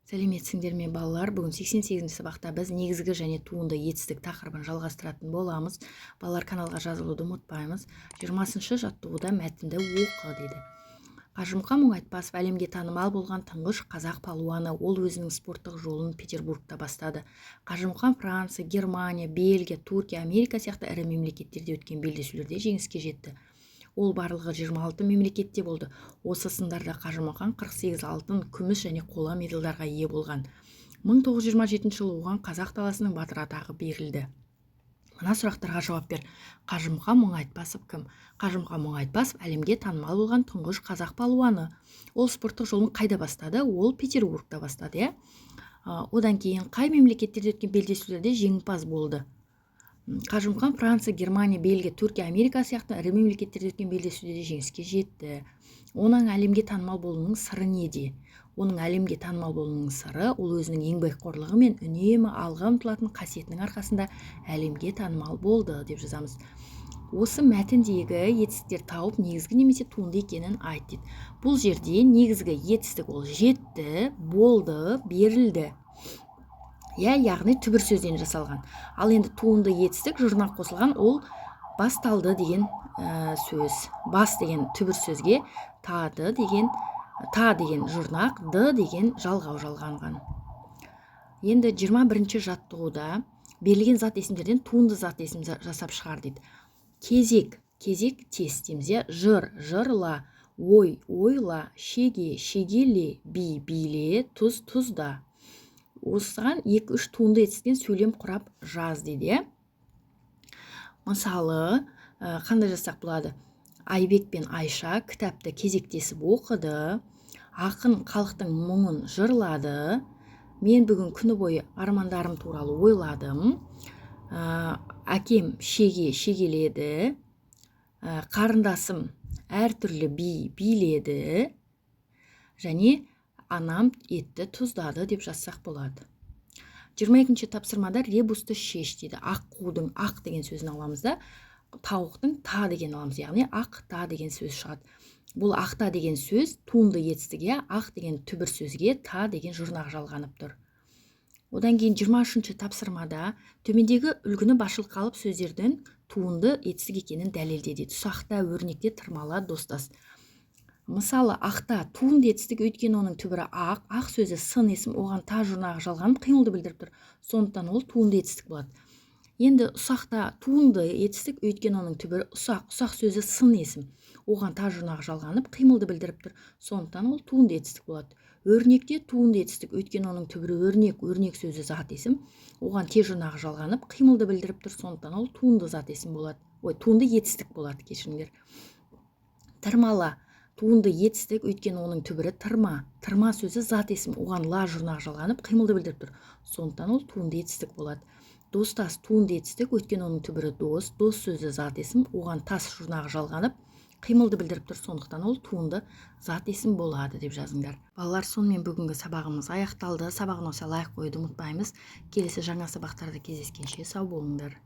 Сәлеметсіңдер ме балалар? Бүгін 88-ші сабақта біз негізгі және туынды етістік тақырыбын жалғастыратын боламыз. Балалар, каналға жазылуды ұмытпаймыз. 20-ші жаттығуда мәтінді оқы дейді. Қажымқан Мұңайтпасов әлемге танымал болған тұңғыш қазақ палуаны. Ол өзінің спорттық жолын Петербургта бастады. Қажымқан Франция, Германия, Бельгия, Түркия, Америка сияқты ірі мемлекеттерде өткен белдесулерде жеңіске жетті. Ол барлығы 26 мемлекетте болды. Осы сындарда Қажымқан 48 алтын, күміс және қола медальдарға ие болған. 1927 жылы оған Қазақ даласының батыры атағы берілді. Мына сұрақтарға жауап бер. Қажымқан Мұңайтпасов кім? Қажымқан Мұңайтпасов әлемге танымал болған тұңғыш қазақ палуаны. Ол спорттық жолын қайда бастады? Ол Петербургта бастады, Одан кейін қай мемлекеттерде өткен белдесулерде жеңімпаз болды? Қажымқан Франция, Германия, Бельгия, Түркия, Америка сияқты ірі мемлекеттерде өткен белдесуде жеңіске жетті. Оның әлемге танымал болуының сыры неде? Оның әлемге танымал болуының сыры ол өзінің еңбекқорлығы мен үнемі алға ұмтылатын қасиетінің арқасында әлемге танымал болды деп жазамыз. Осы мәтіндегі етістіктер тауып негізгі немесе туынды екенін айт дейді. Бұл жерде негізгі етістік ол жетті, болды, берілді. Яғни түбір сөзден жасалған. Ал енді туынды етістік жұрнақ қосылған, ол басталды деген сөз. Бас деген түбір сөзге та деген жұрнақ, ды деген жалғау жалғанған. Енді 21-ші жаттығуда берілген зат есімдерден туынды зат есім жасап шығар дейді. Кезек тес дейміз, жыр, жырла, ой, ойла, шеге, шегеле, би, биле, тұз, тұзда. Осыған 2-3 туынды етістіктен сөйлем құрап жаз дейді. Мысалы, қандай жазсақ болады? Айбек пен Айша кітапты кезектесіп оқыды. Ақын халықтың мұңын жырлады. Мен бүгін күні бойы армандарым туралы ойладым. Әкем шегеледі. Қарындасым әртүрлі би биледі. Және анам етті тұздады деп жазсақ болады. 22-ші тапсырмада ребусты шеш дейді. Аққудың ақ деген сөзін аламыз да, тауықтың та деген аламыз. Яғни ақ та деген сөз шығады. Бұл ақта деген сөз туынды етістіге, ақ деген түбір сөзге, та деген жұрнақ жалғанып тұр. Одан кейін 23-ші тапсырмада төмендегі үлгіні басшылыққа алып сөздердің туынды етістік екенін дәлелде дейді. Ұсақта, өрнекте, тырмала, достас. Мысалы, ақта туынды етістік өйткені оның түбірі ақ сөзі сын есім, оған та жұрнағы жалғанып қимылды білдіріп тұр. Сондықтан ол туынды етістік болады. Енді ұсақта туынды етістік өйткені оның түбірі ұсақ сөзі сын есім, оған та жұрнағы жалғанып қимылды білдіріп тұр. Сондықтан ол туынды етістік болады. Өрнекте туынды етістік өйткені оның түбірі өрнек сөзі зат есім, оған те жұрнағы жалғанып қимылды білдіріп тұр. Сондықтан ол туынды зат есім болады. Туынды етістік болады, кешіріңдер. Тырмала туынды етістік өйткені оның түбірі тырма сөзі зат есім, оған ла жұрнақ жалғанып қимылды білдіріп тұр. Сондықтан ол туынды етістік болады. Достас туынды етістік өйткені оның түбірі дос сөзі зат есім, оған тас жұрнағы жалғанып қимылды білдіріп тұр. Сондықтан ол туынды зат есім болады деп жазыңдар. Балалар, сонымен бүгінгі сабағымыз аяқталды. Сабағын осы лайк қоюды ұмытпаймыз. Келесі жаңа сабақтарда кездескенше сау болыңдар.